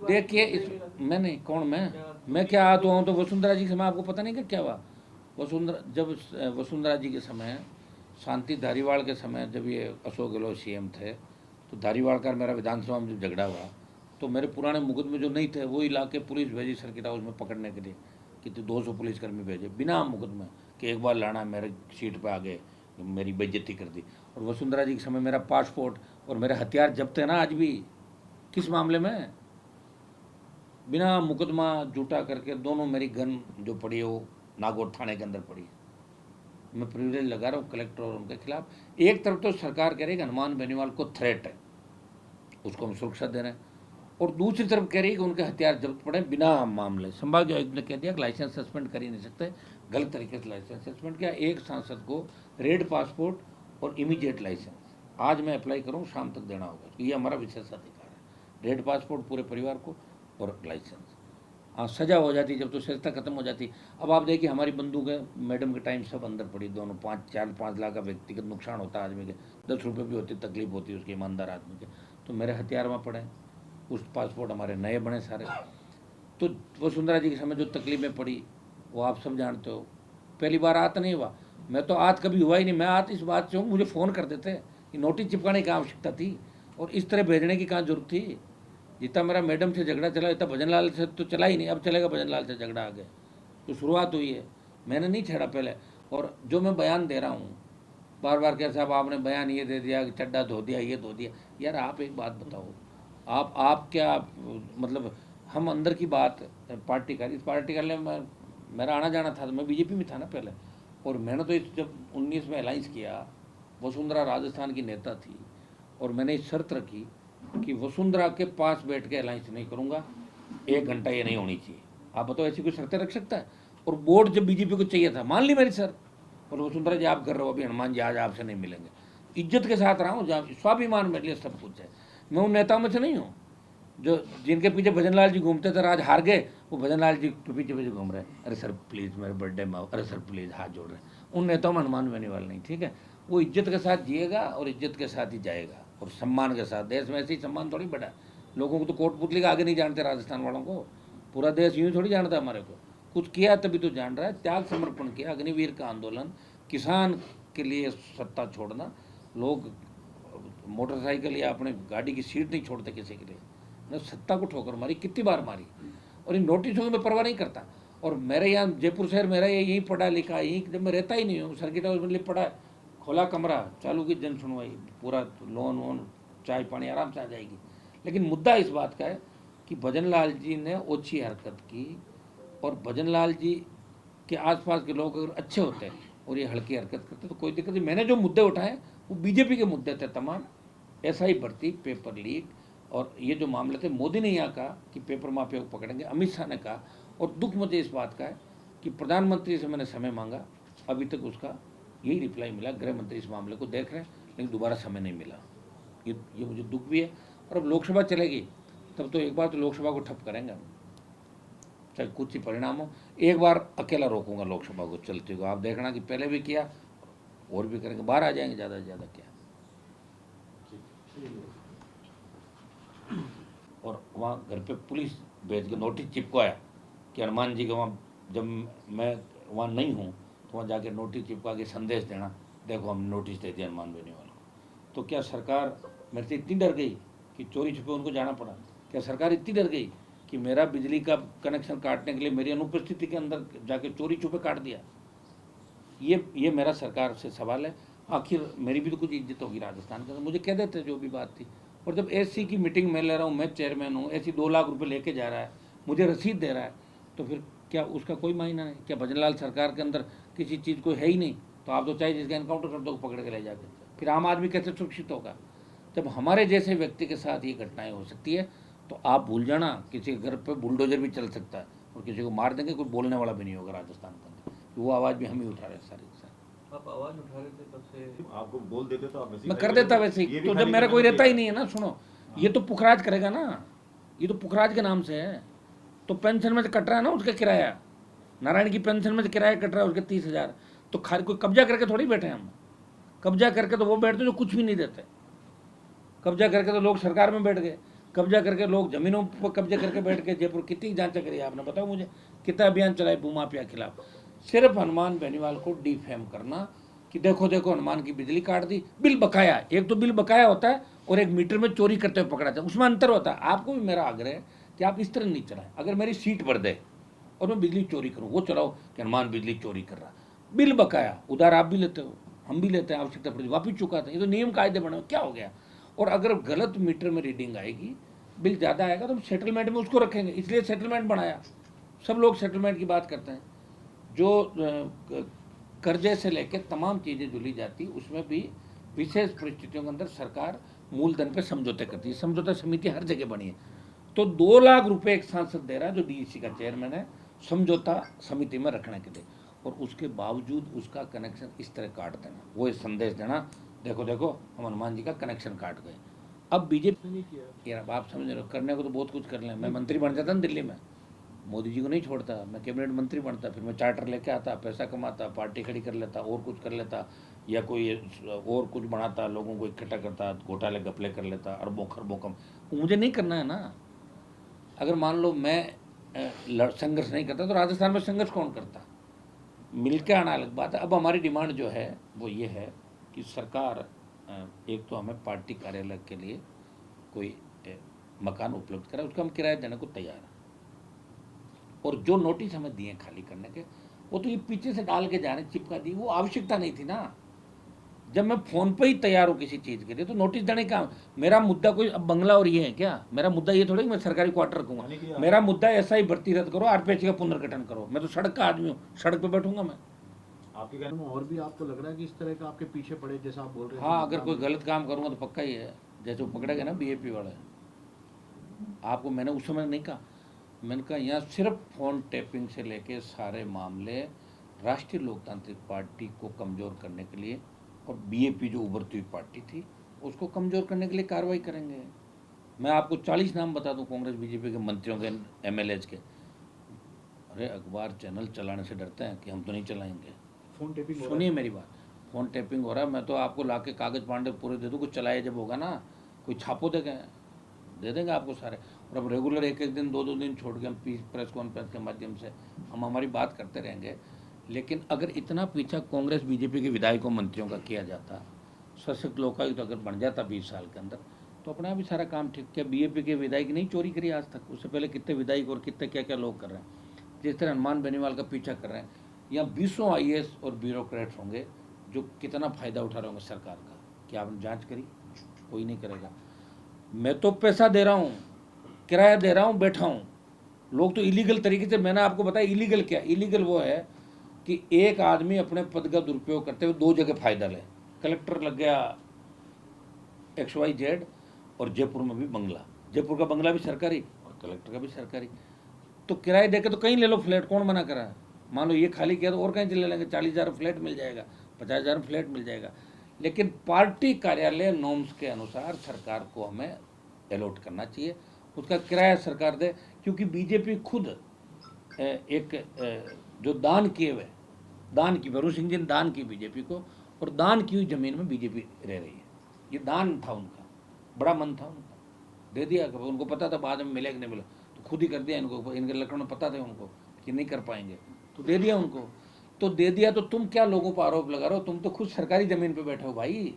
देखिए इस मैं नहीं कौन मैं क्या आता हूँ तो वसुंधरा जी के समय आपको पता नहीं कि क्या हुआ। वसुंधरा जब वसुंधरा जी के समय, शांति धारीवाल के समय, जब ये अशोक गहलोत सीएम थे, तो धारीवाल का मेरा विधानसभा में जब झगड़ा हुआ तो मेरे पुराने मुकदमे जो नहीं थे वो इलाके पुलिस भेजी सर्किट हाउस में पकड़ने के लिए कि तो 200 पुलिसकर्मी भेजे बिना मुकदमे कि एक बार लाना मेरे सीट पे आ गए, मेरी बेइज्जती कर दी। और वसुंधरा जी के समय मेरा पासपोर्ट और मेरे हथियार जब्त है ना आज भी। किस मामले में? बिना मुकदमा झूठा करके दोनों मेरी गन जो पड़ी है वो नागौर थाने के अंदर पड़ी है। मैं प्रिविलेज लगा रहा हूँ कलेक्टर और उनके खिलाफ। एक तरफ तो सरकार कह रही है कि हनुमान बेनीवाल को थ्रेट है, उसको हम सुरक्षा दे रहे हैं, और दूसरी तरफ कह रही है कि उनके हथियार जब्त पड़े बिना मामले। संभाग आयुक्त ने कह दिया कि लाइसेंस सस्पेंड कर ही नहीं सकते, गलत तरीके से लाइसेंस सस्पेंड किया। एक सांसद को रेड पासपोर्ट और इमीडिएट लाइसेंस आज मैं अप्लाई करूँ, शाम तक देना होगा, ये हमारा विशेषाधिकार है। रेड पासपोर्ट पूरे परिवार को और लाइसेंस। हाँ, सजा हो जाती जब तो सजता खत्म हो जाती। अब आप देखिए हमारी बंदूकें मैडम के टाइम सब अंदर पड़ी, दोनों 5-4-5 लाख का व्यक्तिगत नुकसान होता है आदमी के, 10 रुपये भी होती तकलीफ होती है उसके ईमानदार आदमी के, तो मेरे हथियार वहाँ पड़े। उस पासपोर्ट हमारे नए बने सारे। तो वसुंधरा जी के समय जो तकलीफें पड़ी वो आप सब जानते हो। पहली बार आत नहीं हुआ, मैं तो आत कभी हुआ ही नहीं। मैं आत इस बात से हूँ, मुझे फ़ोन कर देते कि नोटिस चिपकाने की आवश्यकता थी और इस तरह भेजने की कहाँ जरूरत थी। जितना मेरा मैडम से झगड़ा चला इतना भजनलाल से तो चला ही नहीं। अब चलेगा भजनलाल से झगड़ा आगे, तो शुरुआत हुई है, मैंने नहीं छेड़ा पहले। और जो मैं बयान दे रहा हूँ बार बार क्या साहब आपने बयान ये दे दिया कि चड्डा धो दिया, ये धो दिया। यार आप एक बात बताओ, आप क्या मतलब, हम अंदर की बात पार्टी का, इस पार्टी का में मेरा आना जाना था तो मैं बीजेपी में था ना पहले। और मैंने तो इस जब 19 में अलाइंस किया, वसुंधरा राजस्थान की नेता थी और मैंने इस शर्त रखी कि वसुंधरा के पास बैठ के अलाइंस नहीं करूँगा, 1 घंटा ये नहीं होनी चाहिए। आप बताओ ऐसी कोई शर्तें रख सकता है? और वोट जब बीजेपी को चाहिए था मान ली मेरी सर, और वसुंधरा जी आप कर रहे हो अभी, हनुमान जी आज आपसे नहीं मिलेंगे। इज्जत के साथ रहा हूँ, जहाँ स्वाभिमान मेरे लिए सब कुछ है। मैं उन नेताओं में से नहीं हूँ जो जिनके पीछे भजनलाल जी घूमते थे, आज हार गए, वो भजनलाल जी के पीछे पीछे घूम रहे हैं। अरे सर प्लीज़ मेरे बर्थडे में आओ, अरे सर प्लीज़ हाथ जोड़ रहे हैं। उन नेताओं में हनुमान बेनीवाल नहीं, ठीक है। वो इज्जत के साथ जिएगा और इज्जत के साथ ही जाएगा और सम्मान के साथ। देश में ऐसे ही सम्मान थोड़ी बढ़ा, लोगों को तो कोटपुतली का आगे नहीं जानते राजस्थान वालों को, पूरा देश यूँ थोड़ी जानता हमारे को। कुछ किया तभी तो जान रहा है, त्याग समर्पण किया, अग्निवीर का आंदोलन, किसान के लिए सत्ता छोड़ना। लोग मोटरसाइकिल या अपने गाड़ी की सीट नहीं छोड़ते किसी के लिए। ने सत्ता को ठोकर मारी, कितनी बार मारी, और इन नोटिसों की मैं परवाह नहीं करता। और मेरे यहाँ जयपुर शहर मेरा ये यहीं पढ़ा लिखा, यहीं जब मैं रहता ही नहीं हूँ, सर्किट हाउस में पढ़ा, खोला कमरा, चालू की जन सुनवाई, पूरा लोन वोन चाय पानी आराम से आ जाएगी। लेकिन मुद्दा इस बात का है कि भजनलाल जी ने ओछी हरकत की, और भजनलाल जी के आसपास के लोग अगर अच्छे होते और ये हल्की हरकत करते तो कोई दिक्कत नहीं। मैंने जो मुद्दे उठाए वो बीजेपी के मुद्दे थे तमाम, एसआई भर्ती, पेपर लीक, और ये जो मामले थे। मोदी ने यहाँ कहा कि पेपर माफिया को पकड़ेंगे, अमित शाह ने कहा। और दुख मुझे इस बात का है कि प्रधानमंत्री से मैंने समय मांगा, अभी तक उसका यही रिप्लाई मिला, गृह मंत्री इस मामले को देख रहे हैं, लेकिन दोबारा समय नहीं मिला। ये मुझे दुख भी है। और अब लोकसभा चलेगी तब तो एक बार तो लोकसभा को ठप करेंगे हम, चाहे कुछ ही परिणाम हो। एक बार अकेला रोकूंगा लोकसभा को चलते हुए, आप देखना कि पहले भी किया और भी करेंगे, बाहर आ जाएंगे ज़्यादा से ज़्यादा क्या। और वहाँ घर पे पुलिस भेज के नोटिस चिपकाया कि हनुमान जी के वहाँ, जब मैं वहाँ नहीं हूँ तो वहाँ जाके नोटिस चिपका के संदेश देना, देखो हम नोटिस दे दिया हनुमान बेनीवाल को। तो क्या सरकार मेरे से इतनी डर गई कि चोरी छुपे उनको जाना पड़ा? क्या सरकार इतनी डर गई कि मेरा बिजली का कनेक्शन काटने के लिए मेरी अनुपस्थिति के अंदर जाके चोरी छुपे काट दिया? ये मेरा सरकार से सवाल है। आखिर मेरी भी तो कुछ इज्जत होगी राजस्थान के अंदर, मुझे कह देते जो भी बात थी। और जब एससी की मीटिंग में ले रहा हूँ, मैं चेयरमैन हूँ, एससी 2 लाख रुपए लेके जा रहा है, मुझे रसीद दे रहा है, तो फिर क्या उसका कोई मायना नहीं? क्या भजनलाल सरकार के अंदर किसी चीज़ को है ही नहीं? तो आप तो चाहे जिसका एनकाउंटर कर दो पकड़ के ले जाके, फिर आम आदमी कैसे सुरक्षित होगा? जब हमारे जैसे व्यक्ति के साथ ये घटनाएं हो सकती है तो आप भूल जाना, किसी के घर पर बुलडोजर भी चल सकता है और किसी को मार देंगे, कोई बोलने वाला भी नहीं होगा राजस्थान के अंदर। वो आवाज़ भी हम ही उठा रहे हैं सारी के सारी। आप आवाज उठा रहे थे तब से, आपको बोल देते तो आप मैं कर देता वैसे ही, तो जब मेरा कोई रहता ही नहीं है ना। सुनो, ये तो पुखराज करेगा ना, ये तो पुखराज के नाम से है। तो पेंशन में से कट रहा है ना उसका किराया, नारायण की पेंशन में से किराया कट रहा है उसके 30,000। तो खाली कोई कब्जा करके थोड़ी बैठे हैं हम। कब्जा करके तो वो बैठते जो कुछ भी नहीं देते, कब्जा करके तो लोग सरकार में बैठ गए। कब्जा करके लोग जमीनों पर कब्जा करके बैठ के जयपुर कितनी जांच करी आपने बताओ मुझे, कितना अभियान चलाए भूमाफिया के खिलाफ। सिर्फ हनुमान बेनीवाल को डिफेम करना कि देखो देखो हनुमान की बिजली काट दी, बिल बकाया, एक तो बिल बकाया होता है और एक मीटर में चोरी करते हुए पकड़ा जाता है, उसमें अंतर होता है। आपको भी मेरा आग्रह है कि आप इस तरह नहीं चलाएं। अगर मेरी सीट भर दे और मैं बिजली चोरी करूँ, वो चलाओ कि हनुमान बिजली चोरी कर रहा, बिल बकाया, उधार आप भी लेते हो, हम भी लेते हैं, आवश्यकता पड़ी वापिस चुकाते हैं, ये तो नियम कायदे बने, क्या हो गया। और अगर गलत मीटर में रीडिंग आएगी, बिल ज़्यादा आएगा तो हम सेटलमेंट में उसको रखेंगे, इसलिए सेटलमेंट बनाया। सब लोग सेटलमेंट की बात करते हैं, जो कर्जे से लेकर तमाम चीज़ें जुड़ी जाती, उसमें भी विशेष परिस्थितियों के अंदर सरकार मूलधन पे समझौते करती है। समझौता समिति हर जगह बनी है। तो 2 लाख रुपए एक सांसद दे रहा है जो डीईसी का चेयरमैन है समझौता समिति में रखने के लिए, और उसके बावजूद उसका कनेक्शन इस तरह काट देना, वो ये संदेश देना देखो देखो हम हनुमान जी का कनेक्शन काट गए। अब बीजेपी नहीं किया। यार आप समझ रहे हो, करने को तो बहुत कुछ कर लें। मैं मंत्री बन जाता ना दिल्ली में, मोदी जी को नहीं छोड़ता, मैं कैबिनेट मंत्री बनता, फिर मैं चार्टर लेके आता, पैसा कमाता, पार्टी खड़ी कर लेता, और कुछ कर लेता, या कोई और कुछ बनाता, लोगों को इकट्ठा करता, घोटाले घपले कर लेता, अरबों खरबों कम। मुझे नहीं करना है ना। अगर मान लो मैं संघर्ष नहीं करता तो राजस्थान में संघर्ष कौन करता, मिल के आना अलग बात है। अब हमारी डिमांड जो है वो ये है कि सरकार एक तो हमें पार्टी कार्यालय के लिए कोई मकान उपलब्ध कराए, उसका हम किराया देने को तैयार हैं। और जो नोटिस हमें दिए खाली करने के, वो तो ये पीछे से डाल के जाने चिपका दी, वो आवश्यकता नहीं थी ना। जब मैं फ़ोन पे ही तैयार हूँ किसी चीज़ के लिए तो नोटिस देने का मेरा मुद्दा कोई अब बंगला और ये है क्या? मेरा मुद्दा ये थोड़ा कि मैं सरकारी क्वार्टर रखूँगा। मेरा मुद्दा ऐसा ही भर्ती रद्द करो, आरपीएच का पुनर्गठन करो। मैं तो सड़क का आदमी हूँ, सड़क पे बैठूंगा मैं। आपके कहने में और भी आपको लग रहा है कि इस तरह का आपके पीछे पड़े जैसा आप बोल रहे हैं? हाँ, अगर कोई गलत काम करूँगा तो पक्का ही है, जैसे वो पकड़े गए ना बीएपी वाले। आपको मैंने उस समय नहीं कहा, मैंने कहा यहाँ सिर्फ फ़ोन टैपिंग से लेके सारे मामले राष्ट्रीय लोकतांत्रिक पार्टी को कमज़ोर करने के लिए, और बीएपी जो उभरती हुई पार्टी थी उसको कमज़ोर करने के लिए कार्रवाई करेंगे। मैं आपको 40 नाम बता दूं कांग्रेस बीजेपी के मंत्रियों के, एमएलएज के। अरे अखबार चैनल चलाने से डरते हैं कि हम तो नहीं चलाएंगे। फोन टेपिंग सुनिए मेरी बात, फ़ोन टैपिंग हो रहा है, मैं तो आपको ला के कागज़ पांडे पूरे दे दूँ, कुछ चलाए जब होगा ना, कोई छापो दे देंगे आपको सारे। और अब रेगुलर एक एक दिन 2-2 दिन छोड़ के हम प्रेस कॉन्फ्रेंस के माध्यम से हम हमारी बात करते रहेंगे। लेकिन अगर इतना पीछा कांग्रेस बीजेपी के विधायकों मंत्रियों का किया जाता, सशक्त लोकायुक्त अगर बन जाता 20 साल के अंदर, तो अपना भी सारा काम ठीक। क्या बीजेपी के विधायक नहीं चोरी करी आज तक? उससे पहले कितने विधायक और कितने क्या क्या लोग कर रहे हैं। जिस तरह हनुमान बेनीवाल का पीछा कर रहे हैं, यहाँ 20 आईएएस और ब्यूरोक्रेट्स होंगे जो कितना फ़ायदा उठा रहे होंगे सरकार का। क्या आपने जाँच करी? कोई नहीं करेगा। मैं तो पैसा दे रहा हूँ, किराया दे रहा हूँ, बैठा हूँ। लोग तो इलीगल तरीके से, मैंने आपको बताया इलीगल क्या, इलीगल वो है कि एक आदमी अपने पद का दुरुपयोग करते हुए 2 जगह फ़ायदा ले। कलेक्टर लग गया XYZ, और जयपुर में भी बंगला, जयपुर का बंगला भी सरकारी और कलेक्टर का भी सरकारी। तो किराए दे के तो कहीं ले लो फ्लैट, कौन मना करा है? मान लो ये खाली किया तो और कहीं ले लेंगे, 40,000 फ्लैट मिल जाएगा, 50,000 फ्लैट मिल जाएगा। लेकिन पार्टी कार्यालय नॉर्म्स के अनुसार सरकार को हमें अलॉट करना चाहिए, उसका किराया सरकार दे। क्योंकि बीजेपी खुद एक जो दान किए हुए, दान की, वरुण सिंह जी ने दान की बीजेपी को, और दान की हुई ज़मीन में बीजेपी रह रही है। ये दान था उनका, बड़ा मन था उनका, दे दिया। उनको पता था बाद में मिलेगा नहीं मिला, तो खुद ही कर दिया इनको। इनके लक्षण में पता था उनको कि नहीं कर पाएंगे, तो दे दिया उनको। तो दे दिया तो तुम क्या लोगों पर आरोप लगा रहे हो? तुम तो खुद सरकारी ज़मीन पे बैठे हो भाई।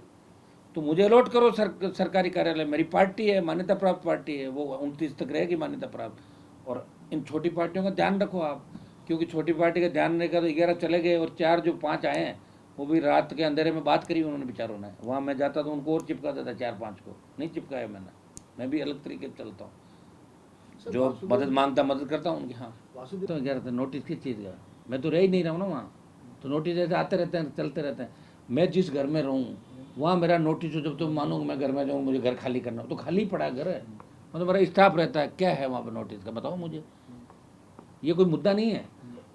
तो मुझे अलॉट करो सरकारी कार्यालय, मेरी पार्टी है, मान्यता प्राप्त पार्टी है, वो 29 तक रहेगी मान्यता प्राप्त। और इन छोटी पार्टियों का ध्यान रखो आप, क्योंकि छोटी पार्टी का ध्यान रहेगा तो 11 चले गए, और 4 जो 5 आए हैं वो भी रात के अंधेरे में बात करी उन्होंने बेचारों ने। वहाँ मैं जाता तो उनको और चिपका देता, 4-5 को नहीं चिपकाया मैंने। मैं भी अलग तरीके से चलता हूँ, जो मदद मांगता मदद करता हूँ उनकी। हाँ, तो 11 नोटिस किस चीज़ का? मैं तो रह ही नहीं रहा हूँ ना वहाँ, तो नोटिस ऐसे आते रहते हैं, चलते रहते हैं। मैं जिस घर में रहूँ वहाँ मेरा नोटिस हो, जब तुम मानो मैं घर में जाऊँ, मुझे घर खाली करना हो तो खाली पड़ा घर है, मतलब मेरा स्टाफ रहता है। क्या है वहाँ पर नोटिस का, बताओ मुझे। ये कोई मुद्दा नहीं है,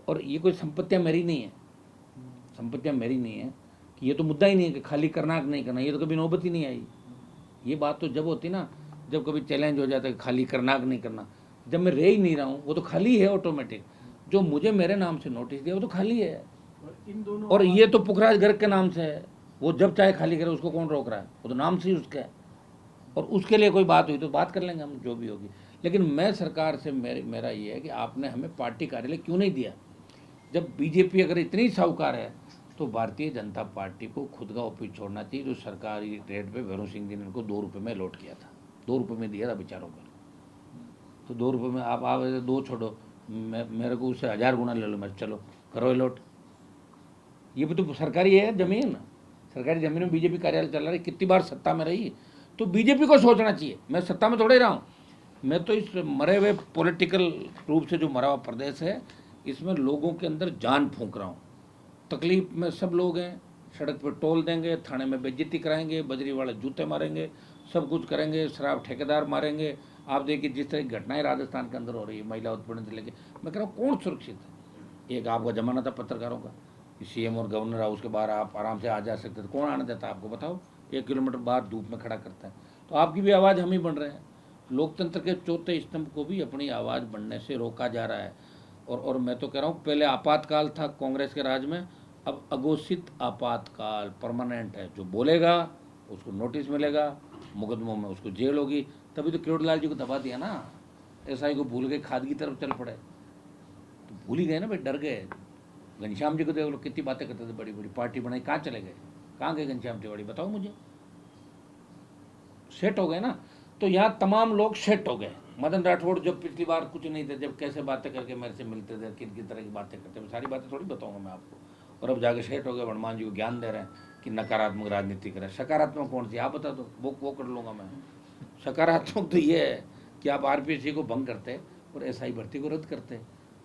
और ये कोई संपत्तियाँ मेरी नहीं है, संपत्तियाँ मेरी नहीं है, कि ये तो मुद्दा ही नहीं है कि खाली करना कि नहीं करना, ये तो कभी नौबत ही नहीं आई। ये बात तो जब होती ना, जब कभी चैलेंज हो जाता है खाली करना कि नहीं करना। जब मैं रह ही नहीं रहा हूँ, वो तो खाली है ऑटोमेटिक। जो मुझे मेरे नाम से नोटिस दिया वो तो खाली है, इन दोनों और ये तो पुखराज गर्ग के नाम से है। वो जब चाहे खाली करे, उसको कौन रोक रहा है? वो तो नाम से ही उसका है। और उसके लिए कोई बात हुई तो बात कर लेंगे हम, जो भी होगी। लेकिन मैं सरकार से मेरा ये है कि आपने हमें पार्टी कार्यालय क्यों नहीं दिया? जब बीजेपी अगर इतनी साहूकार है तो भारतीय जनता पार्टी को खुद का ऑफिस छोड़ना चाहिए। जो सरकारी रेट पे भैरों सिंह जी ने इनको 2 रुपये में अलॉट किया था, 2 रुपये में दिया था बेचारों को। तो 2 रुपये में आप 2 छोड़ो, मेरे को उससे 1000 गुना ले लो, मैं चलो करो अलॉट। ये भी तो सरकारी है ज़मीन, सरकारी ज़मीन में बीजेपी कार्यालय चल रहा है। कितनी बार सत्ता में रही, तो बीजेपी को सोचना चाहिए। मैं सत्ता में थोड़े रहा हूँ, मैं तो इस मरे हुए पॉलिटिकल रूप से जो मरा हुआ प्रदेश है इसमें लोगों के अंदर जान फूंक रहा हूँ। तकलीफ में सब लोग हैं, सड़क पर टोल देंगे, थाने में बेइज्जती कराएंगे, बजरी वाले जूते मारेंगे, सब कुछ करेंगे, शराब ठेकेदार मारेंगे। आप देखिए जिस तरह की घटनाएं राजस्थान के अंदर हो रही है महिला उत्पीड़न से लेके, मैं कह रहा हूँ कौन सुरक्षित है? एक आपका जमाना था पत्रकारों का, सीएम और गवर्नर हाउस के बाहर आप आराम से आ जा सकते थे, कौन आने देता आपको? बताओ, 1 किलोमीटर बाहर धूप में खड़ा करता है। तो आपकी भी आवाज़ हम ही बन रहे हैं। लोकतंत्र के चौथे स्तंभ को भी अपनी आवाज़ बनने से रोका जा रहा है। और मैं तो कह रहा हूँ पहले आपातकाल था कांग्रेस के राज में, अब अघोषित आपातकाल परमानेंट है। जो बोलेगा उसको नोटिस मिलेगा, मुकदमों में उसको जेल होगी। तभी तो किरोड़लाल जी को दबा दिया ना, एसआई को भूल गए, खाद की तरफ चल पड़े। तो भूल ही गए ना भाई, डर गए। घनश्याम जी को देख लो, कितनी बातें करते थे, बड़ी बड़ी पार्टी बनाई, कहाँ चले गए? कहाँ गए घनश्याम तिवाड़ी, बताओ मुझे? सेट हो गए ना। तो यहाँ तमाम लोग सेट हो गए। मदन राठौड़ जब पिछली बार कुछ नहीं थे, जब कैसे बातें करके मेरे से मिलते थे, किन किन तरह की बातें करते थे, सारी बातें थोड़ी बताऊंगा मैं आपको। और अब जाके सेट हो गए, हनुमान जी को ज्ञान दे रहे हैं कि नकारात्मक राजनीति करें। सकारात्मक कौन सी आप बता दो, वो कर लूँगा मैं। सकारात्मक तो ये है कि आप आरपीसी को भंग करते और एसआई भर्ती को रद्द करते।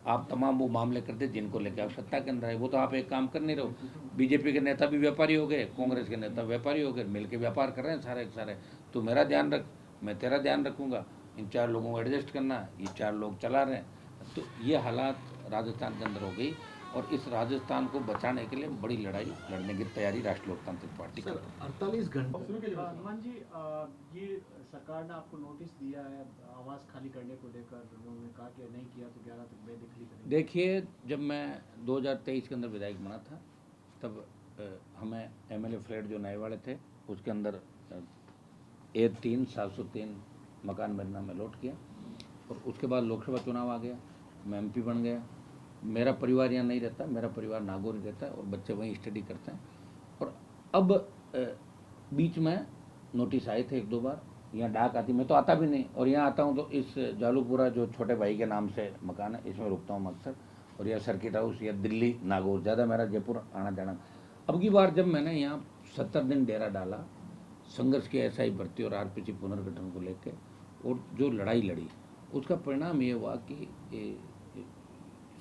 आप तमाम वो मामले करते जिनको लेकर आप सत्ता के अंदर है। वो तो आप एक काम कर नहीं रहे हो। बीजेपी के नेता भी व्यापारी हो गए, कांग्रेस के नेता व्यापारी हो गए, मिलकर व्यापार कर रहे हैं सारे के सारे। तो मेरा ध्यान रख, मैं तेरा ध्यान रखूंगा, इन 4 लोगों को एडजस्ट करना, ये 4 लोग चला रहे हैं। तो ये हालात राजस्थान के अंदर हो गई और इस राजस्थान को बचाने के लिए बड़ी लड़ाई लड़ने की तैयारी राष्ट्रीय लोकतांत्रिक पार्टी कर रही है। 48 घंटे हनुमान जी, ये सरकार ने आपको नोटिस दिया है आवास खाली करने को लेकर, उन्होंने कहा कि नहीं किया तो 11 तक बेदखली करेंगे। देखिए, जब मैं 2023 के अंदर विधायक बना था तब हमें एमएलए फ्लैट जो नए वाले थे उसके अंदर A3 703 मकान मेरे नाम में अलॉट किया। और उसके बाद लोकसभा चुनाव आ गया, मैं एमपी बन गया। मेरा परिवार यहाँ नहीं रहता, मेरा परिवार नागौर ही रहता है और बच्चे वहीं स्टडी करते हैं। और अब बीच में नोटिस आए थे 1-2 बार, यहाँ डाक आती, मैं तो आता भी नहीं। और यहाँ आता हूँ तो इस जालूपुरा जो छोटे भाई के नाम से मकान है इसमें रुकता हूँ अक्सर। और यह सर्किट हाउस या दिल्ली नागौर, ज़्यादा मेरा जयपुर आना जाना। अब की बार जब मैंने यहाँ 70 दिन डेरा डाला, संघर्ष की एसआई भर्ती और आरपीसी पुनर्गठन को लेकर, और जो लड़ाई लड़ी उसका परिणाम ये हुआ कि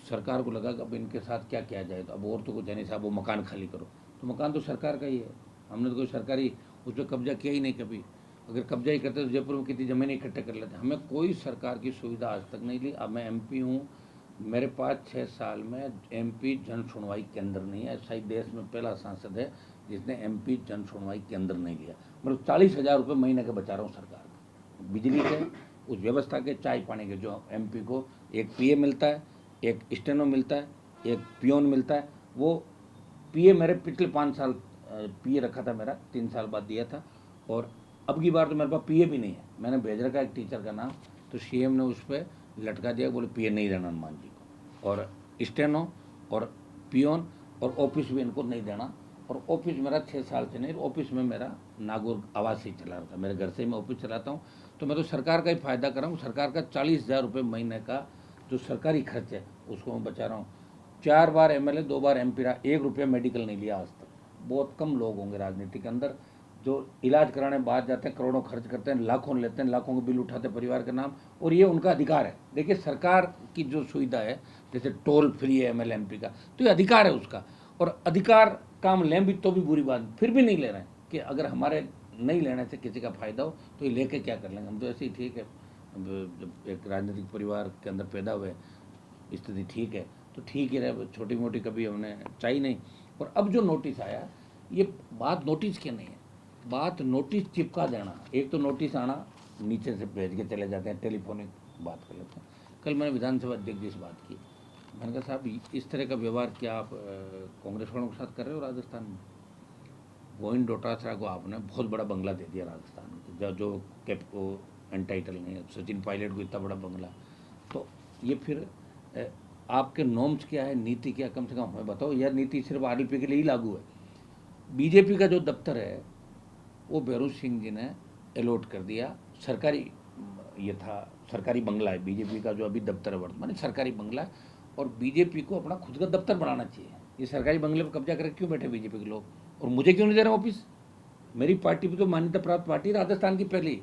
सरकार को लगा कि अब इनके साथ क्या किया जाए। तो अब और तो कुछ है नहीं साहब, वो मकान खाली करो। तो मकान तो सरकार का ही है, हमने तो कोई सरकारी उस पर कब्जा किया ही नहीं कभी। अगर कब्जा ही करते तो जयपुर में कितनी ज़मीनें इकट्ठे कर लेते। हमें कोई सरकार की सुविधा आज तक नहीं ली। अब मैं एमपी हूँ, मेरे पास 6 साल में एमपी जन सुनवाई केंद्र नहीं है। शायद देश में पहला सांसद है जिसने एमपी जन सुनवाई केंद्र नहीं लिया। मतलब 40,000 रुपये महीने के बचा रहा हूँ सरकार को, बिजली के, उस व्यवस्था के, चाय पानी के। जो एमपी को एक पीए मिलता है, एक स्टेनो मिलता है, एक पियोन मिलता है। वो पीए मेरे पिछले 5 साल पीए रखा था मेरा, 3 साल बाद दिया था। और अब की बार तो मेरे पास पीए भी नहीं है। मैंने भेज रखा एक टीचर का नाम, तो सीएम ने उस पर लटका दिया, बोले पीए नहीं देना हनुमान जी को, और स्टेनो और पियोन और ऑफिस भी इनको नहीं देना। और ऑफिस मेरा 6 साल से नहीं, ऑफिस में मेरा नागौर आवास ही चला रहा था, मेरे घर से ही मैं ऑफिस चलाता हूँ। तो मैं तो सरकार का ही फायदा कर रहा हूँ। सरकार का 40,000 रुपये महीने का जो सरकारी खर्च है उसको मैं बचा रहा हूँ। 4 बार एमएलए, 2 बार एमपी रहा, 1 रुपया मेडिकल नहीं लिया आज तक। बहुत कम लोग होंगे राजनीति के अंदर जो इलाज कराने बाहर जाते हैं, करोड़ों खर्च करते हैं, लाखों लेते हैं, लाखों के बिल उठाते हैं परिवार के नाम, और ये उनका अधिकार है। देखिए, सरकार की जो सुविधा है, जैसे टोल फ्री है एमएलए एमपी का, तो ये अधिकार है उसका। और अधिकार काम लें भी तो भी बुरी बात, फिर भी नहीं ले रहे हैं कि अगर हमारे नहीं लेने से किसी का फायदा हो तो ये लेके क्या कर लेंगे। हम तो ऐसे ही ठीक है, जब एक राजनीतिक परिवार के अंदर पैदा हुए, स्थिति ठीक है तो ठीक ही रहे, छोटी मोटी कभी हमने चाहिए नहीं। और अब जो नोटिस आया, ये बात नोटिस की नहीं है, बात नोटिस चिपका देना। एक तो नोटिस आना, नीचे से भेज के चले जाते हैं, टेलीफोनिक बात कर लेते हैं। कल मैंने विधानसभा अध्यक्ष जी से बात की, मैंने कहा साहब इस तरह का व्यवहार क्या आप कांग्रेस वालों के साथ कर रहे हो राजस्थान में? गोविंद डोटासरा को आपने बहुत बड़ा बंगला दे दिया राजस्थान को, जो कैप को एंटाइटल नहीं है, सचिन पायलट को इतना बड़ा बंगला। तो ये फिर आपके नॉर्म्स क्या है, नीति क्या, कम से कम हमें बताओ। यह नीति सिर्फ आरएलपी के लिए ही लागू है। बीजेपी का जो दफ्तर है वो बेरू सिंह जी ने अलॉट कर दिया, सरकारी ये था, सरकारी बंगला है बीजेपी का जो अभी दफ्तर है वर्तमान, सरकारी बंगला है। और बीजेपी को अपना खुद का दफ्तर बनाना चाहिए। ये सरकारी बंगले पर कब्जा करके क्यों बैठे बीजेपी के लोग, और मुझे क्यों नहीं दे रहे ऑफिस? मेरी पार्टी भी तो मान्यता प्राप्त पार्टी, राजस्थान की पहली,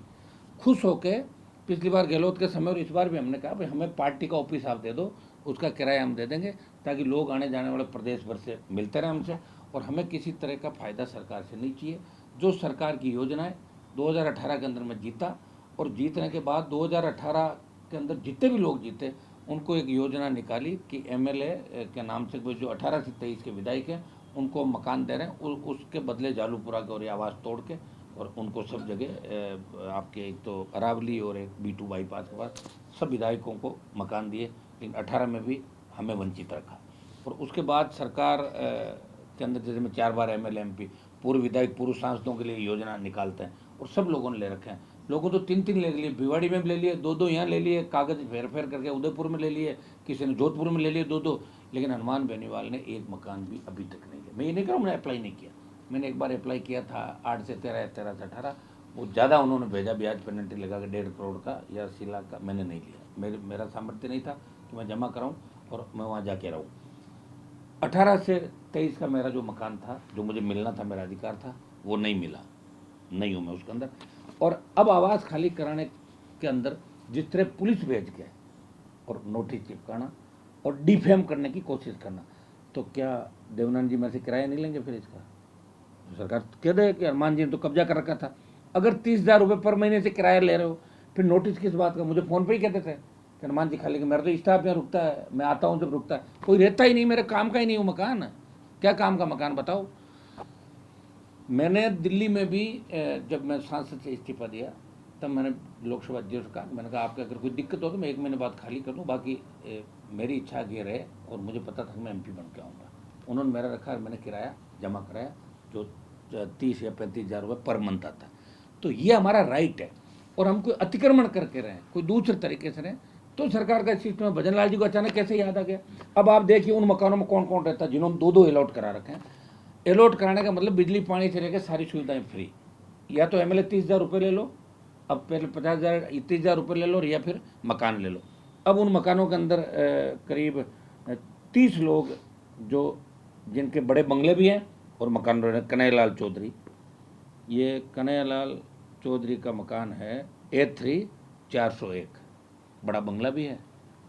खुश होकर पिछली बार गहलोत के समय और इस बार भी हमने कहा भाई हमें पार्टी का ऑफिस आप दे दो, उसका किराया हम दे देंगे, ताकि लोग आने जाने वाले प्रदेश भर से मिलते रहे हमसे, और हमें किसी तरह का फ़ायदा सरकार से नहीं चाहिए। जो सरकार की योजनाएं 2018 के अंदर मैं जीता, और जीतने के बाद 2018 के अंदर जितने भी लोग जीते उनको एक योजना निकाली कि एमएलए के नाम से कोई जो 18 से 23 के विधायक हैं उनको मकान दे रहे हैं, उसके बदले जालूपुरा के और ये आवास तोड़ के, और उनको सब जगह आपके एक तो अरावली और एक B2 बाईपास के पास सब विधायकों को मकान दिए, लेकिन 18 में भी हमें वंचित रखा। और उसके बाद सरकार के अंदर जैसे में 4 बार एमएलए MP पूर्व विधायक पूर्व सांसदों के लिए योजना निकालते हैं, और सब लोगों ने ले रखे हैं। लोगों तो 3-3 ले लिए, भिवाड़ी में भी ले लिए, 2-2 यहाँ ले लिए, कागज फेर फेर करके उदयपुर में ले लिए, किसी ने जोधपुर में ले लिए 2-2, लेकिन हनुमान बेनीवाल ने एक मकान भी अभी तक नहीं लिया। मैं ये नहीं कह रहा हूँ मैंने अप्लाई नहीं किया, मैंने एक बार अप्लाई किया था 8 से 13 या 13 से 18, वो ज़्यादा उन्होंने भेजा, ब्याज पेनल्टी लगा के 1.5 करोड़ का या 80 लाख का, मैंने नहीं लिया। मेरा सामर्थ्य नहीं था कि मैं जमा कराऊँ और मैं वहाँ जाके रहूँ। 18 से 23 का मेरा जो मकान था, जो मुझे मिलना था, मेरा अधिकार था, वो नहीं मिला, नहीं हूँ मैं उसके अंदर। और अब आवास खाली कराने के अंदर जिस तरह पुलिस भेज के और नोटिस चिपकाना और डिफेम करने की कोशिश करना, तो क्या देवनंद जी मेरे से किराया नहीं लेंगे? फिर इसका सरकार कह दे कि हनुमान जी ने तो कब्जा कर रखा था। अगर 30,000 रुपये पर महीने से किराया ले रहे हो, फिर नोटिस किस बात का? मुझे फ़ोन पे ही कहते थे कि हनुमान जी खाली, मेरा तो स्टाफ यहाँ रुकता है, मैं आता हूँ जब रुकता है, कोई रहता ही नहीं, मेरे काम का ही नहीं वो मकान। क्या काम का मकान बताओ? मैंने दिल्ली में भी जब मैं सांसद से इस्तीफा दिया, तब मैंने लोकसभा अध्यक्ष को कहा, मैंने कहा आपके अगर कोई दिक्कत हो तो मैं 1 महीने बाद खाली कर दूँ, बाकी मेरी इच्छा ये रहे, और मुझे पता था मैं MP बन के आऊँगा। उन्होंने मेरा रखा, मैंने किराया जमा कराया, जो 30 या 35,000 रुपये पर मंथ आता। तो ये हमारा राइट है, और हम कोई अतिक्रमण करके रहें, कोई दूसरे तरीके से रहें, तो सरकार का सिस्टम है। भजन लाल जी को अचानक कैसे याद आ गया? अब आप देखिए उन मकानों में कौन कौन रहता है जिन्होंने 2-2 अलॉट करा रखे हैं। अलॉट कराने का मतलब बिजली पानी से लेकर सारी सुविधाएं फ्री। या तो MLA 30,000 रुपये ले लो, अब पहले 50,000 30,000 रुपये ले लो, या फिर मकान ले लो। अब उन मकानों के अंदर करीब 30 लोग जो जिनके बड़े बंगले भी हैं और मकान रहे। कन्हैयालाल चौधरी, ये कन्हैयालाल चौधरी का मकान है A3 401, बड़ा बंगला भी है,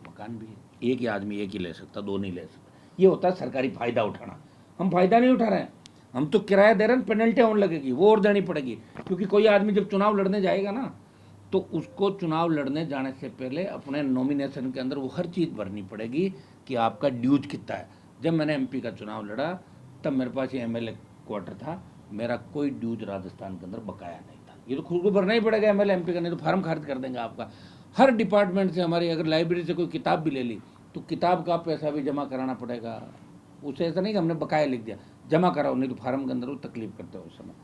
मकान भी है। एक ही आदमी एक ही ले सकता, 2 नहीं ले सकता। ये होता है सरकारी फ़ायदा उठाना। हम फ़ायदा नहीं उठा रहे हैं, हम तो किराया दे रहे हैं, पेनल्टी होने लगेगी, वो और देनी पड़ेगी। क्योंकि कोई आदमी जब चुनाव लड़ने जाएगा ना, तो उसको चुनाव लड़ने जाने से पहले अपने नॉमिनेशन के अंदर वो हर चीज़ भरनी पड़ेगी कि आपका ड्यूज कितना है। जब मैंने MP का चुनाव लड़ा, तब मेरे पास ये MLA क्वार्टर था, मेरा कोई ड्यूज राजस्थान के अंदर बकाया नहीं था। ये तो खुद को भरना ही पड़ेगा MLA MP का, नहीं तो फार्म खारिज कर देंगे आपका। हर डिपार्टमेंट से हमारी, अगर लाइब्रेरी से कोई किताब भी ले ली तो किताब का पैसा भी जमा कराना पड़ेगा। उसे ऐसा नहीं कि हमने बकाया लिख दिया, जमा कराओ, नहीं तो फार्म के अंदर वो तकलीफ करते हो उस समय।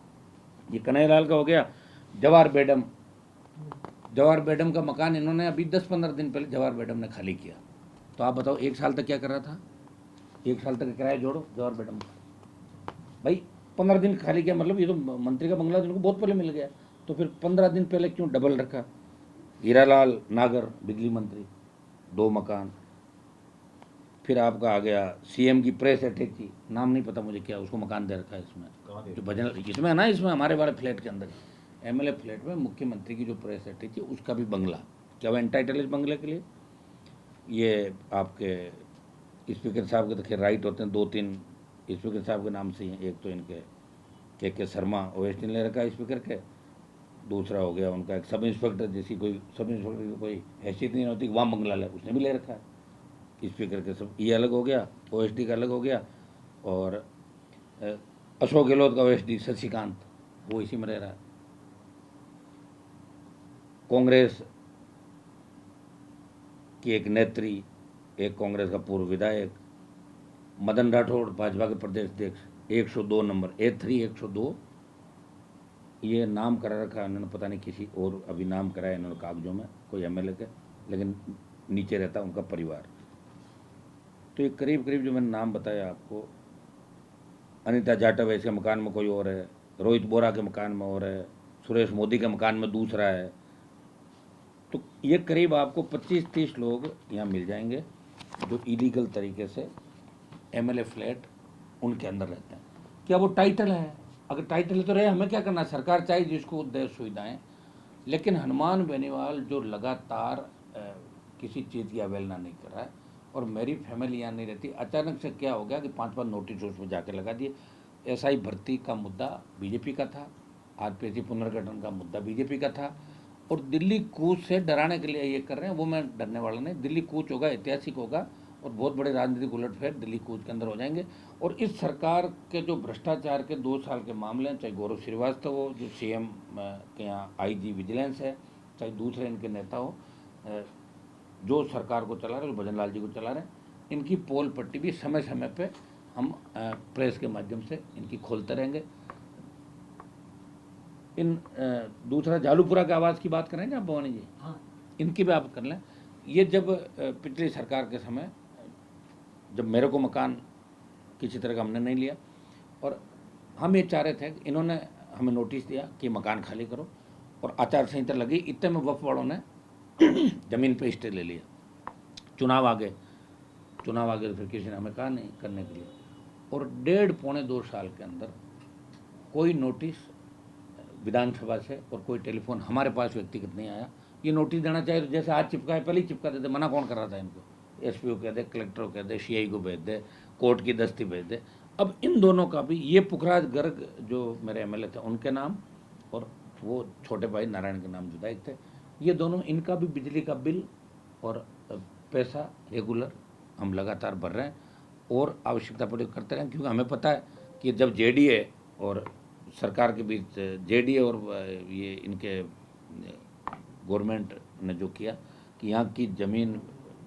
ये कन्हैयालाल का हो गया। जवाहर बेडम का मकान इन्होंने अभी 10-15 दिन पहले जवाहर बेडम ने खाली किया। तो आप बताओ 1 साल तक क्या कर रहा था? 1 साल तक किराया जोड़ो जवाहर बेडम का। भाई 15 दिन खाली किया, मतलब ये तो मंत्री का बंगला जिनको बहुत पहले मिल गया, तो फिर 15 दिन पहले क्यों डबल रखा? हीरालाल नागर बिजली मंत्री, 2 मकान। फिर आपका आ गया CM की प्रेस अटैची, नाम नहीं पता मुझे क्या, उसको मकान दे रखा है इसमें, जो भजन इसमें है ना, इसमें हमारे वाले फ्लैट के अंदर, MLA फ्लैट में मुख्यमंत्री की जो प्रेस अटैची, उसका भी बंगला। क्या वो एंटाइटल इस बंगले के लिए? ये आपके स्पीकर साहब के तो खैर राइट होते हैं, 2-3 स्पीकर साहब के नाम से ही हैं। एक तो इनके के शर्मा OST ने ले रखा है स्पीकर के, दूसरा हो गया उनका एक सब इंस्पेक्टर, जैसी कोई सब इंस्पेक्टर की कोई हैसियत नहीं होती, वहाँ बंगला ले, उसने भी ले रखा है स्पीकर के। सब ये अलग हो गया, OSD का अलग हो गया, और अशोक गहलोत का OSD शशिकांत, वो इसी में रह रहा है। कांग्रेस की एक नेत्री, एक कांग्रेस का पूर्व विधायक मदन राठौड़, भाजपा के प्रदेश अध्यक्ष, 102 नंबर A3 102 ये नाम करा रखा है उन्होंने, पता नहीं किसी और अभी नाम कराया इन्होंने कागजों में कोई एमएलए के, लेकिन नीचे रहता उनका परिवार। तो ये करीब करीब जो मैंने नाम बताया आपको, अनीता जाटव है, इसके मकान में कोई और है, रोहित बोरा के मकान में और है, सुरेश मोदी के मकान में दूसरा है। तो ये करीब आपको 25-30 लोग यहाँ मिल जाएंगे जो इलीगल तरीके से एमएलए फ्लैट उनके अंदर रहते हैं। क्या वो टाइटल है? अगर टाइटल है तो रहे, हमें क्या करना है? सरकार चाहिए जिसको दे सुविधाएं। लेकिन हनुमान बेनीवाल जो लगातार किसी चीज़ की अवहेलना नहीं कर रहा है, और मेरी फैमिली यहाँ नहीं रहती, अचानक से क्या हो गया कि 5-5 नोटिस उसमें जाके लगा दिए। एसआई भर्ती का मुद्दा बीजेपी का था, आरपीएससी पुनर्गठन का मुद्दा बीजेपी का था, और दिल्ली कूच से डराने के लिए ये कर रहे हैं। वो मैं डरने वाला नहीं, दिल्ली कूच होगा, ऐतिहासिक होगा, और बहुत बड़े राजनीतिक उलटफेर दिल्ली कूच के अंदर हो जाएंगे। और इस सरकार के जो भ्रष्टाचार के 2 साल के मामले हैं, चाहे गौरव श्रीवास्तव हो जो सीएम के यहाँ आईजी विजिलेंस है, चाहे दूसरे इनके नेता हो जो सरकार को चला रहे, जो भजन लाल जी को चला रहे हैं, इनकी पोल पट्टी भी समय समय पे हम प्रेस के माध्यम से इनकी खोलते रहेंगे। इन दूसरा जालूपुरा के आवाज़ की बात करेंगे आप भवानी जी? हाँ, इनकी भी आप कर लें। ये जब पिछली सरकार के समय जब मेरे को मकान किसी तरह का हमने नहीं लिया, और हम ये चाह रहे थे, इन्होंने हमें नोटिस दिया कि मकान खाली करो, और आचार संहिता लगी, इतने में वक्फ वालों ने ज़मीन पे स्टे ले लिया। चुनाव आ गए तो फिर किसी ने हमें कहा नहीं करने के लिए, और 1.5-2 साल के अंदर कोई नोटिस विधानसभा से और कोई टेलीफोन हमारे पास व्यक्तिगत नहीं आया। ये नोटिस देना चाहिए तो जैसे आज चिपका है पहले ही चिपका देते, मना कौन कर रहा था इनको? एसपी को कह दे, कलेक्टर को कह दे, सीआई को भेज दे, कोर्ट की दस्ती भेज दे। अब इन दोनों का भी, ये पुखराज गर्ग जो मेरे एमएलए थे उनके नाम, और वो छोटे भाई नारायण के नाम जुदाई थे, ये दोनों, इनका भी बिजली का बिल और पैसा रेगुलर हम लगातार भर रहे हैं, और आवश्यकता पड़ी करते रहें, क्योंकि हमें पता है कि जब जेडीए और सरकार के बीच, जेडीए और ये इनके गवर्नमेंट ने जो किया कि यहाँ की ज़मीन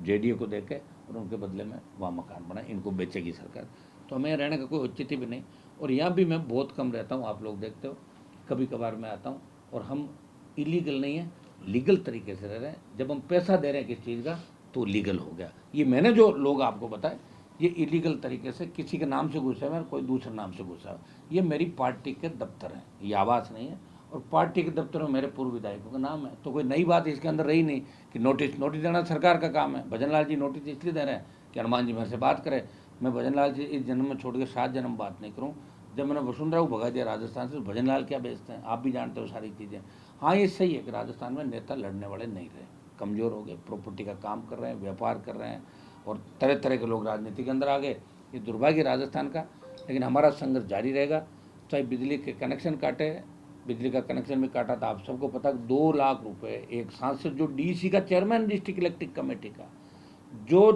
जेडीए को देके और उनके बदले में वहाँ मकान बनाए, इनको बेचेगी सरकार, तो हमें रहने का कोई औचित्य भी नहीं। और यहाँ भी मैं बहुत कम रहता हूँ, आप लोग देखते हो, कभी कभार मैं आता हूँ, और हम इलीगल नहीं है, लीगल तरीके से रह रहे हैं। जब हम पैसा दे रहे हैं किस चीज़ का तो लीगल हो गया। ये मैंने जो लोग आपको बताए, ये इलीगल तरीके से किसी के नाम से घुसा है, कोई दूसरे नाम से घुसा है। ये मेरी पार्टी के दफ्तर हैं, ये आवास नहीं है, और पार्टी के दफ्तर में मेरे पूर्व विधायकों का नाम है। तो कोई नई बात इसके अंदर रही नहीं कि नोटिस देना सरकार का काम है। भजन लाल जी नोटिस इसलिए दे रहे हैं कि हनुमान जी मेरे से बात करें। मैं भजन लाल जी इस जन्म में छोड़ के 7 जन्म बात नहीं करूँ। जब मैंने वसुंधरा को भगा दिया राजस्थान से, भजन लाल क्या बेचते हैं आप भी जानते हो सारी चीज़ें। हाँ, ये सही है कि राजस्थान में नेता लड़ने वाले नहीं रहे, कमज़ोर हो गए, प्रॉपर्टी का काम कर रहे हैं, व्यापार कर रहे हैं, और तरह तरह के लोग राजनीति के अंदर आ गए। ये दुर्भाग्य राजस्थान का, लेकिन हमारा संघर्ष जारी रहेगा। चाहे बिजली के कनेक्शन काटे, बिजली का कनेक्शन भी काटा था, आप सबको पता, 2 लाख रुपए एक सांसद जो डीसी का चेयरमैन, डिस्ट्रिक्ट इलेक्ट्रिक कमेटी का, जो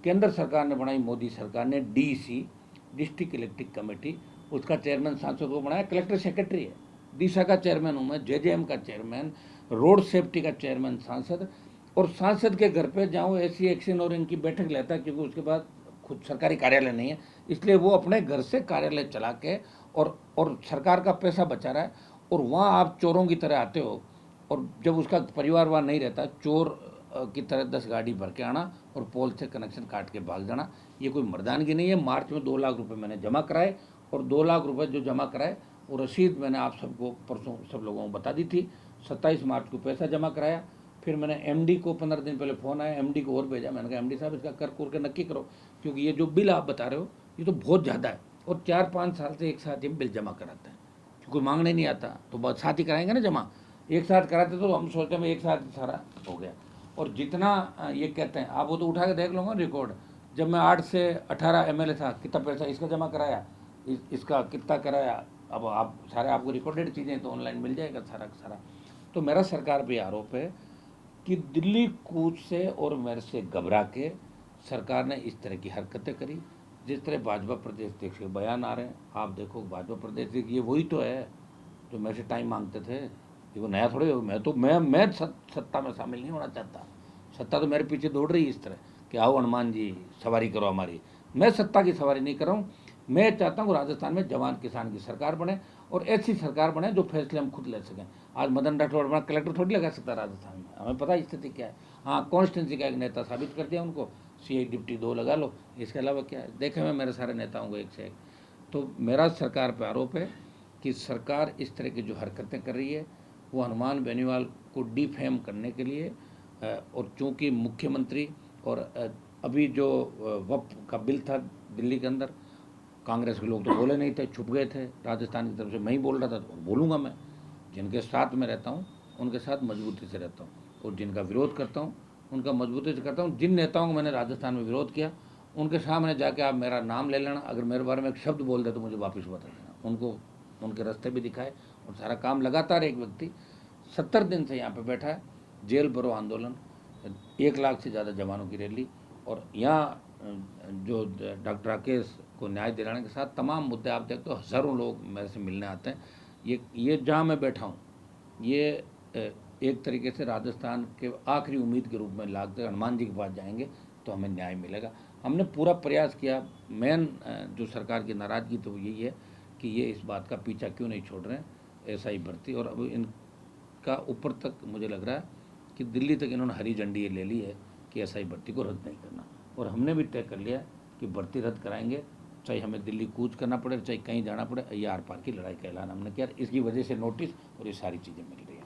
केंद्र सरकार ने बनाई, मोदी सरकार ने, डीसी डिस्ट्रिक्ट इलेक्ट्रिक कमेटी, उसका चेयरमैन सांसद को बनाया। कलेक्टर सेक्रेटरी है, डीसा का चेयरमैन हूँ मैं, जेजेएम का चेयरमैन, रोड सेफ्टी का चेयरमैन सांसद, और सांसद के घर पे जाऊँ ऐसी एक्शन और इनकी बैठक लेता है, क्योंकि उसके बाद खुद सरकारी कार्यालय नहीं है, इसलिए वो अपने घर से कार्यालय चला के और सरकार का पैसा बचा रहा है। और वहाँ आप चोरों की तरह आते हो, और जब उसका परिवार वहाँ नहीं रहता, चोर की तरह 10 गाड़ी भर के आना और पोल से कनेक्शन काट के भाग जाना, ये कोई मर्दानगी नहीं है। मार्च में 2 लाख रुपए मैंने जमा कराए, और 2 लाख रुपए जो जमा कराए वो रसीद मैंने आप सबको परसों सब लोगों को बता दी थी। 27 मार्च को पैसा जमा कराया, फिर मैंने एमडी को 15 दिन पहले फ़ोन आया, एमडी को और भेजा। मैंने कहा एमडी साहब इसका कर कुर के नक्की करो, क्योंकि ये जो बिल आप बता रहे हो ये तो बहुत ज़्यादा है, और 4-5 साल से एक साथ ये बिल जमा कराते हैं, कोई मांगने नहीं आता, तो बहुत साथ ही कराएंगे ना जमा। एक साथ कराते तो हम सोचते हैं एक साथ सारा हो गया। और जितना ये कहते हैं आप, वो तो उठा के देख लूँगा रिकॉर्ड, जब मैं 8 से 18 एमएलए था, कितना पैसा इसका जमा कराया, इसका कितना कराया। अब आप सारे, आपको रिकॉर्डेड चीज़ें तो ऑनलाइन मिल जाएगा सारा का सारा। तो मेरा सरकार पे आरोप है कि दिल्ली कूच से और मेरे से घबरा के सरकार ने इस तरह की हरकतें करी। जिस तरह भाजपा प्रदेश अध्यक्ष के बयान आ रहे हैं, आप देखो भाजपा प्रदेश अध्यक्ष ये वही तो है जो मेरे से टाइम मांगते थे, ये वो नया थोड़े हो। मैं सत्ता में शामिल नहीं होना चाहता। सत्ता तो मेरे पीछे दौड़ रही है इस तरह कि आओ हनुमान जी सवारी करो हमारी। मैं सत्ता की सवारी नहीं कर रहा हूँ। मैं चाहता हूँ राजस्थान में जवान किसान की सरकार बने, और ऐसी सरकार बने जो फैसले हम खुद ले सकें। आज मदन राठौड़ बना, कलेक्टर थोड़ी लगा सकता राजस्थान में, हमें पता है स्थिति क्या है। हाँ, कॉन्स्टिट्यूंसी का एक नेता साबित कर दिया उनको, CI डिप्टी 2 लगा लो, इसके अलावा क्या है। देखे मैं मेरे सारे नेताओं को एक से एक। तो मेरा सरकार पर आरोप है कि सरकार इस तरह की जो हरकतें कर रही है वो हनुमान बेनीवाल को डिफेम करने के लिए, और चूँकि मुख्यमंत्री और अभी जो वक्फ का बिल था दिल्ली के अंदर, कांग्रेस के लोग तो बोले नहीं थे, छुप गए थे, राजस्थान की तरफ से मैं ही बोल रहा था। तो बोलूँगा मैं, जिनके साथ में रहता हूँ उनके साथ मजबूती से रहता हूँ, और जिनका विरोध करता हूँ उनका मजबूती से करता हूँ। जिन नेताओं को मैंने राजस्थान में विरोध किया उनके सामने जाके आप मेरा नाम ले लेना, अगर मेरे बारे में एक शब्द बोल दे तो मुझे वापस बता देना। उनको उनके रास्ते भी दिखाए, और सारा काम लगातार। एक व्यक्ति 70 दिन से यहाँ पे बैठा है, जेल भरो आंदोलन, 1 लाख से ज़्यादा जवानों की रैली, और यहाँ जो डॉक्टर राकेश को न्याय दिलाने के साथ तमाम मुद्दे आप देखते हो, हज़ारों लोग मेरे से मिलने आते हैं। ये जहाँ मैं बैठा हूँ, ये एक तरीके से राजस्थान के आखिरी उम्मीद के रूप में लागते, हनुमान जी के पास जाएंगे तो हमें न्याय मिलेगा। हमने पूरा प्रयास किया। मेन जो सरकार की नाराज़गी तो यही है कि ये इस बात का पीछा क्यों नहीं छोड़ रहे हैं SI भर्ती, और अब इनका ऊपर तक मुझे लग रहा है कि दिल्ली तक इन्होंने हरी झंडी ले ली है कि SI भर्ती को रद्द नहीं करना, और हमने भी तय कर लिया है कि भर्ती रद्द कराएंगे, चाहे हमें दिल्ली कूच करना पड़े, चाहे कहीं जाना पड़े। ये आर पार की लड़ाई का ऐलान हमने किया। इसकी वजह से नोटिस और ये सारी चीज़ें मिल रही हैं।